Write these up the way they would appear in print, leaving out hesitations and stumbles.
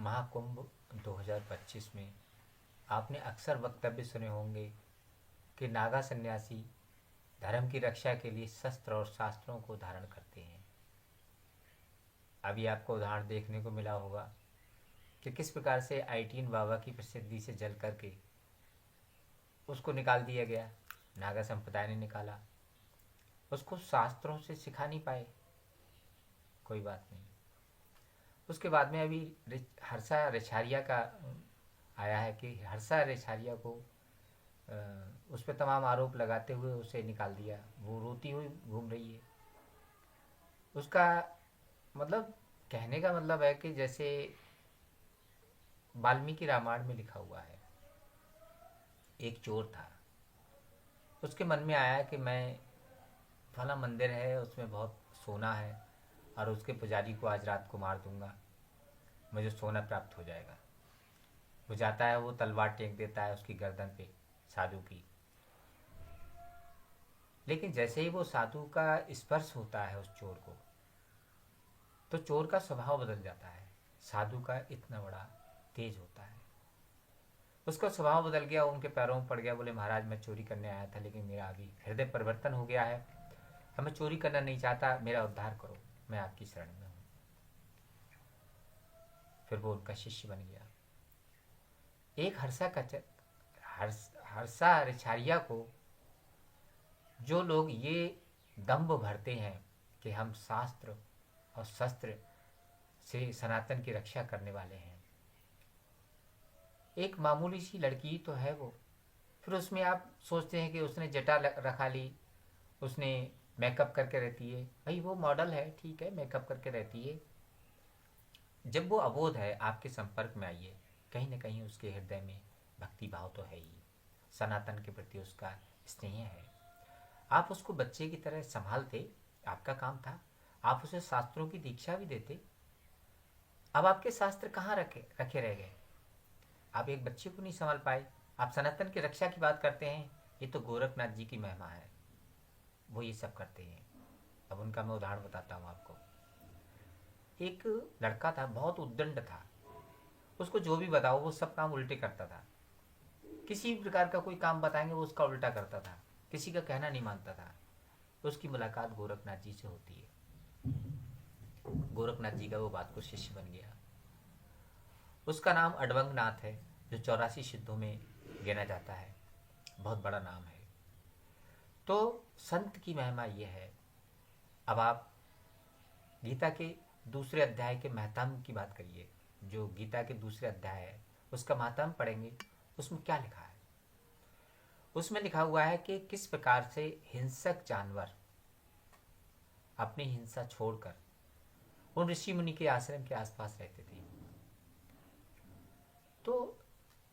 महाकुंभ 2025 में आपने अक्सर वक्तव्य सुने होंगे कि नागा सन्यासी धर्म की रक्षा के लिए शस्त्र और शास्त्रों को धारण करते हैं। अभी आपको उदाहरण देखने को मिला होगा कि किस प्रकार से आईटीन बाबा की प्रसिद्धि से जल करके उसको निकाल दिया गया। नागा संप्रदाय ने निकाला, उसको शास्त्रों से सिखा नहीं पाए, कोई बात नहीं। उसके बाद में अभी हर्षा रेछारिया का आया है कि हर्षा रेछारिया को उस पर तमाम आरोप लगाते हुए उसे निकाल दिया। वो रोती हुई घूम रही है। उसका मतलब कहने का मतलब है कि जैसे वाल्मीकि रामायण में लिखा हुआ है, एक चोर था, उसके मन में आया कि मैं फला मंदिर है उसमें बहुत सोना है और उसके पुजारी को आज रात को मार दूंगा, मुझे सोना प्राप्त हो जाएगा। वो जाता है, वो तलवार टेक देता है उसकी गर्दन पे साधु की। लेकिन जैसे ही वो साधु का स्पर्श होता है उस चोर को, तो चोर का स्वभाव बदल जाता है। साधु का इतना बड़ा तेज होता है, उसका स्वभाव बदल गया, उनके पैरों में पड़ गया। बोले महाराज मैं चोरी करने आया था लेकिन मेरा अभी हृदय परिवर्तन हो गया है, अब मैं चोरी करना नहीं चाहता, मेरा उद्धार करो, मैं आपकी शरण में हूँ। फिर वो उनका शिष्य बन गया। एक हर्षा रिछारिया को जो लोग ये दंभ भरते हैं कि हम शास्त्र और शस्त्र से सनातन की रक्षा करने वाले हैं, एक मामूली सी लड़की तो है वो, फिर उसमें आप सोचते हैं कि उसने जटा रखा ली, उसने मेकअप करके रहती है। भाई वो मॉडल है, ठीक है, मेकअप करके रहती है। जब वो अबोध है, आपके संपर्क में आई है, कहीं ना कहीं उसके हृदय में भक्ति भाव तो है ही, सनातन के प्रति उसका स्नेह है। आप उसको बच्चे की तरह संभालते, आपका काम था, आप उसे शास्त्रों की दीक्षा भी देते। अब आपके शास्त्र कहाँ रखे रखे रह गए? आप एक बच्चे को नहीं संभाल पाए, आप सनातन की रक्षा की बात करते हैं। ये तो गोरखनाथ जी की महिमा है, वो ये सब करते हैं। अब उनका मैं उदाहरण बताता हूँ आपको। एक लड़का था, बहुत उद्दंड था, उसको जो भी बताओ वो सब काम उल्टे करता था। किसी भी प्रकार का कोई काम बताएंगे वो उसका उल्टा करता था, किसी का कहना नहीं मानता था। उसकी मुलाकात गोरखनाथ जी से होती है, गोरखनाथ जी का वो बात को शिष्य बन गया। उसका नाम अडवंग नाथ है, जो 84 सिद्धों में गिना जाता है, बहुत बड़ा नाम है। तो संत की महिमा ये है। अब आप गीता के दूसरे अध्याय के महत्म की बात करिए, जो गीता के दूसरे अध्याय है उसका महत्म पढ़ेंगे, उसमें क्या लिखा है? उसमें लिखा हुआ है कि किस प्रकार से हिंसक जानवर अपनी हिंसा छोड़कर उन ऋषि मुनि के आश्रम के आसपास रहते थे। तो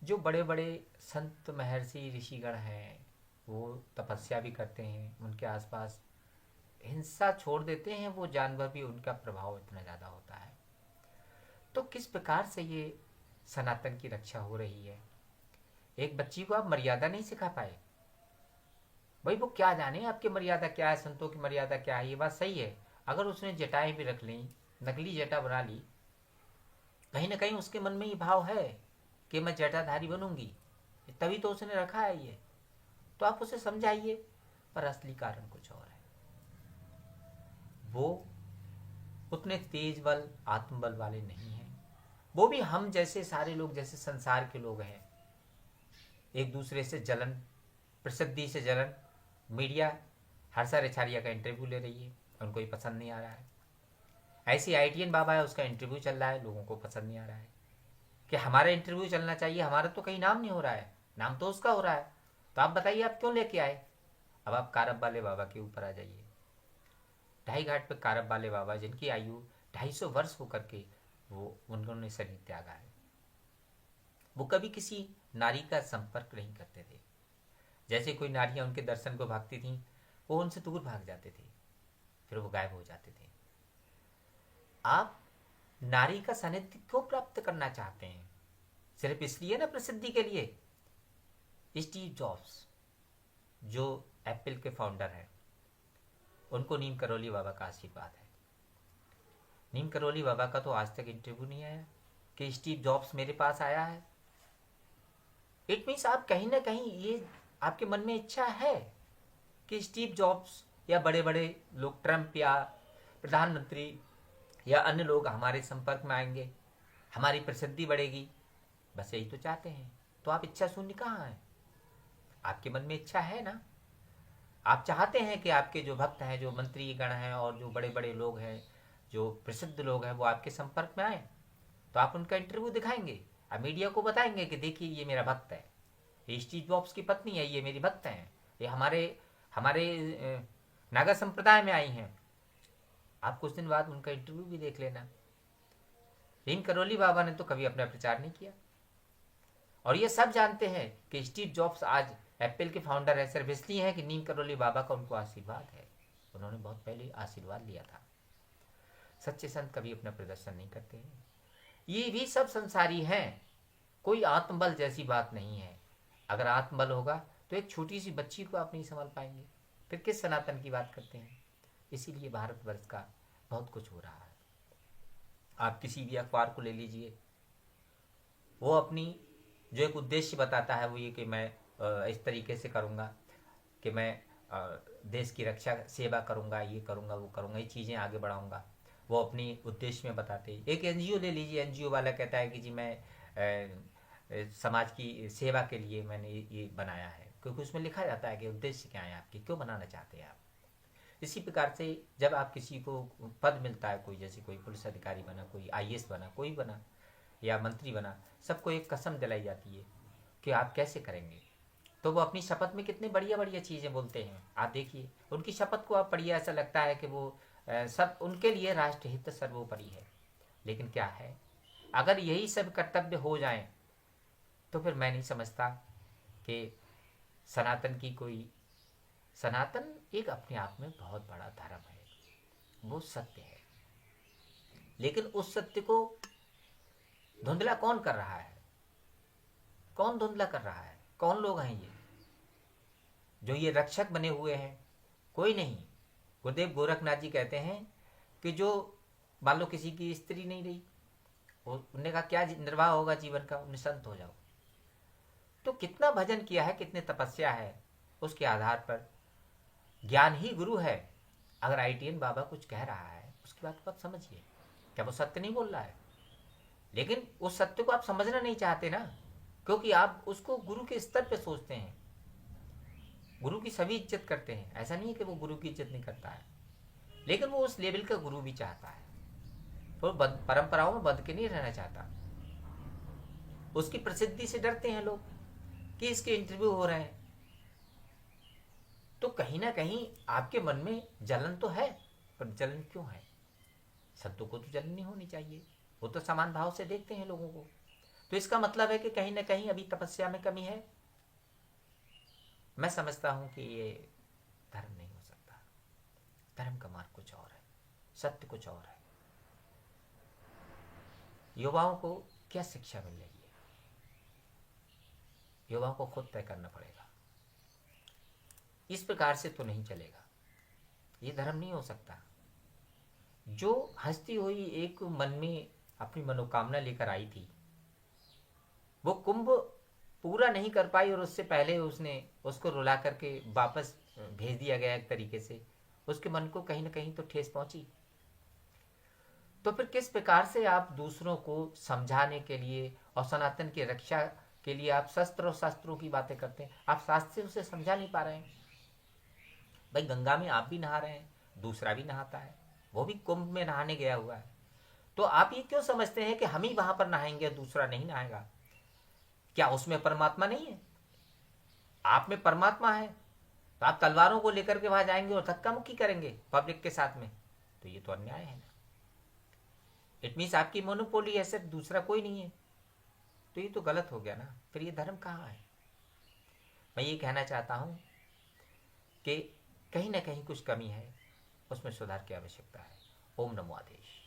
जो बड़े बड़े संत महर्षि ऋषिगण हैं वो तपस्या भी करते हैं, उनके आसपास हिंसा छोड़ देते हैं, वो जानवर भी, उनका प्रभाव इतना ज़्यादा होता है। तो किस प्रकार से ये सनातन की रक्षा हो रही है? एक बच्ची को आप मर्यादा नहीं सिखा पाए। भाई वो क्या जाने आपकी मर्यादा क्या है, संतों की मर्यादा क्या है। ये बात सही है, अगर उसने जटाएं भी रख ली, नकली जटा बना ली, कहीं ना कहीं उसके मन में ये भाव है कि मैं जटाधारी बनूंगी, तभी तो उसने रखा है ये। तो आप उसे समझाइए, पर असली कारण कुछ और है। वो उतने तेज बल आत्मबल वाले नहीं हैं। वो भी हम जैसे सारे लोग, जैसे संसार के लोग हैं, एक दूसरे से जलन, प्रसिद्धि से जलन। मीडिया हर्षा रेछारिया का इंटरव्यू ले रही है, उनको ये पसंद नहीं आ रहा है। ऐसी आईटीएन बाबा है, उसका इंटरव्यू चल रहा है, लोगों को पसंद नहीं आ रहा है कि हमारा इंटरव्यू चलना चाहिए, हमारा तो कहीं नाम नहीं हो रहा है, नाम तो उसका हो रहा है। तो आप बताइए आप क्यों लेके आए? अब आप कारब वाले बाबा के ऊपर आ जाइए। ढाई घाट पे कारब वाले बाबा, जिनकी आयु 250 वर्ष होकर के वो उन्होंने शरीर त्यागा है, वो कभी किसी नारी का संपर्क नहीं करते थे। जैसे कोई नारियां उनके दर्शन को भागती थीं, वो उनसे दूर भाग जाते थे, फिर वो गायब हो जाते थे। आप नारी का सानिध्य क्यों प्राप्त करना चाहते हैं? सिर्फ इसलिए ना, प्रसिद्धि के लिए। स्टीव जॉब्स जो एप्पल के फाउंडर हैं, उनको नीम करोली बाबा का आशीर्वाद है। नीम करोली बाबा का तो आज तक इंटरव्यू नहीं आया, कि स्टीव जॉब्स मेरे पास आया है, इट मीन्स आप कहीं ना कहीं ये आपके मन में इच्छा है कि स्टीव जॉब्स या बड़े बड़े लोग, ट्रम्प या प्रधानमंत्री या अन्य लोग हमारे संपर्क में आएंगे, हमारी प्रसिद्धि बढ़ेगी, बस यही तो चाहते हैं। तो आप इच्छा शून्य कहाँ है? आपके मन में इच्छा है ना, आप चाहते हैं कि आपके जो भक्त हैं, जो मंत्री गण हैं और जो बड़े बड़े लोग हैं, जो प्रसिद्ध लोग हैं, वो आपके संपर्क में आए, तो आप उनका इंटरव्यू दिखाएंगे, आप मीडिया को बताएंगे कि देखिए ये मेरा भक्त है, ये स्टीव जॉब्स की पत्नी है, ये मेरी भक्त हैं, ये हमारे हमारे नागा संप्रदाय में आई हैं। आप कुछ दिन बाद उनका इंटरव्यू भी देख लेना। नीम करोली बाबा ने तो कभी अपना प्रचार नहीं किया, और ये सब जानते हैं कि स्टीव जॉब्स आज एप्पल के फाउंडर है सिर्फ इसलिए है कि नीम करोली बाबा का उनको आशीर्वाद है, उन्होंने बहुत पहले आशीर्वाद लिया था। सच्चे संत कभी अपना प्रदर्शन नहीं करते हैं। ये भी सब संसारी हैं, कोई आत्मबल जैसी बात नहीं है। अगर आत्मबल होगा तो एक छोटी सी बच्ची को आप नहीं संभाल पाएंगे, फिर किस सनातन की बात करते हैं। इसीलिए भारतवर्ष का बहुत कुछ हो रहा है। आप किसी भी अखबार को ले लीजिए, वो अपनी जो एक उद्देश्य बताता है वो ये कि मैं इस तरीके से करूँगा कि मैं देश की रक्षा सेवा करूँगा, ये करूँगा, वो करूँगा, ये चीज़ें आगे बढ़ाऊँगा, वो अपनी उद्देश्य में बताते हैं। एक एनजीओ ले लीजिए, एनजीओ वाला कहता है कि जी मैं समाज की सेवा के लिए मैंने ये बनाया है, क्योंकि उसमें लिखा जाता है कि उद्देश्य क्या है आपके, क्यों बनाना चाहते हैं आप। इसी प्रकार से जब आप किसी को पद मिलता है, कोई जैसे कोई पुलिस अधिकारी बना, कोई आईएएस बना, कोई बना या मंत्री बना, सबको एक कसम दिलाई जाती है कि आप कैसे करेंगे। तो वो अपनी शपथ में कितने बढ़िया बढ़िया चीज़ें बोलते हैं। आप देखिए उनकी शपथ को आप पढ़िए, ऐसा लगता है कि वो सब उनके लिए राष्ट्रहित सर्वोपरि है। लेकिन क्या है, अगर यही सब कर्तव्य हो जाएं तो फिर मैं नहीं समझता कि सनातन की कोई, सनातन एक अपने आप में बहुत बड़ा धर्म है, वो सत्य है। लेकिन उस सत्य को धुंधला कौन कर रहा है? कौन धुंधला कर रहा है? कौन लोग हैं ये जो ये रक्षक बने हुए हैं? कोई नहीं। गुरुदेव गोरखनाथ जी कहते हैं कि जो मान लो किसी की स्त्री नहीं रही, उनने कहा क्या निर्वाह होगा जीवन का, उन्हें संत हो जाओ। तो कितना भजन किया है, कितने तपस्या है, उसके आधार पर ज्ञान ही गुरु है। अगर आईटीएन बाबा कुछ कह रहा है उसकी बात को आप समझिए, क्या वो सत्य नहीं बोल रहा है? लेकिन उस सत्य को आप समझना नहीं चाहते ना, क्योंकि आप उसको गुरु के स्तर पे सोचते हैं। गुरु की सभी इज्जत करते हैं, ऐसा नहीं है कि वो गुरु की इज्जत नहीं करता है, लेकिन वो उस लेवल का गुरु भी चाहता है। वो परंपराओं में बंध के नहीं रहना चाहता। उसकी प्रसिद्धि से डरते हैं लोग कि इसके इंटरव्यू हो रहे हैं। तो कहीं ना कहीं आपके मन में जलन तो है, पर जलन क्यों है? संतों को तो जलन नहीं होनी चाहिए, वो तो समान भाव से देखते हैं लोगों को। तो इसका मतलब है कि कहीं ना कहीं अभी तपस्या में कमी है। मैं समझता हूं कि ये धर्म नहीं हो सकता। धर्म का मार्ग कुछ और है, सत्य कुछ और है। युवाओं को क्या शिक्षा मिल रही है, युवाओं को खुद तय करना पड़ेगा। इस प्रकार से तो नहीं चलेगा, ये धर्म नहीं हो सकता। जो हंसती हुई एक मन में अपनी मनोकामना लेकर आई थी, वो कुंभ पूरा नहीं कर पाई और उससे पहले उसने उसको रुला करके वापस भेज दिया गया एक तरीके से, उसके मन को कहीं ना कहीं तो ठेस पहुंची। तो फिर किस प्रकार से आप दूसरों को समझाने के लिए और सनातन की रक्षा के लिए आप शस्त्र और शास्त्रों की बातें करते हैं, आप शास्त्रों से समझा नहीं पा रहे हैं। भाई गंगा में आप भी नहा रहे हैं, दूसरा भी नहाता है, वो भी कुंभ में नहाने गया हुआ है। तो आप ये क्यों समझते हैं कि हम ही वहां पर नहाएंगे और दूसरा नहीं नहाएगा? क्या उसमें परमात्मा नहीं है? आप में परमात्मा है, तो आप तलवारों को लेकर के वहां जाएंगे और धक्का मुक्की करेंगे पब्लिक के साथ में, तो ये तो अन्याय है ना। इट मीन्स आपकी मोनोपोली है, सिर्फ दूसरा कोई नहीं है, तो ये तो गलत हो गया ना। फिर ये धर्म कहाँ है? मैं ये कहना चाहता हूं कि कहीं ना कहीं कुछ कमी है, उसमें सुधार की आवश्यकता है। ओम नमो आदेश।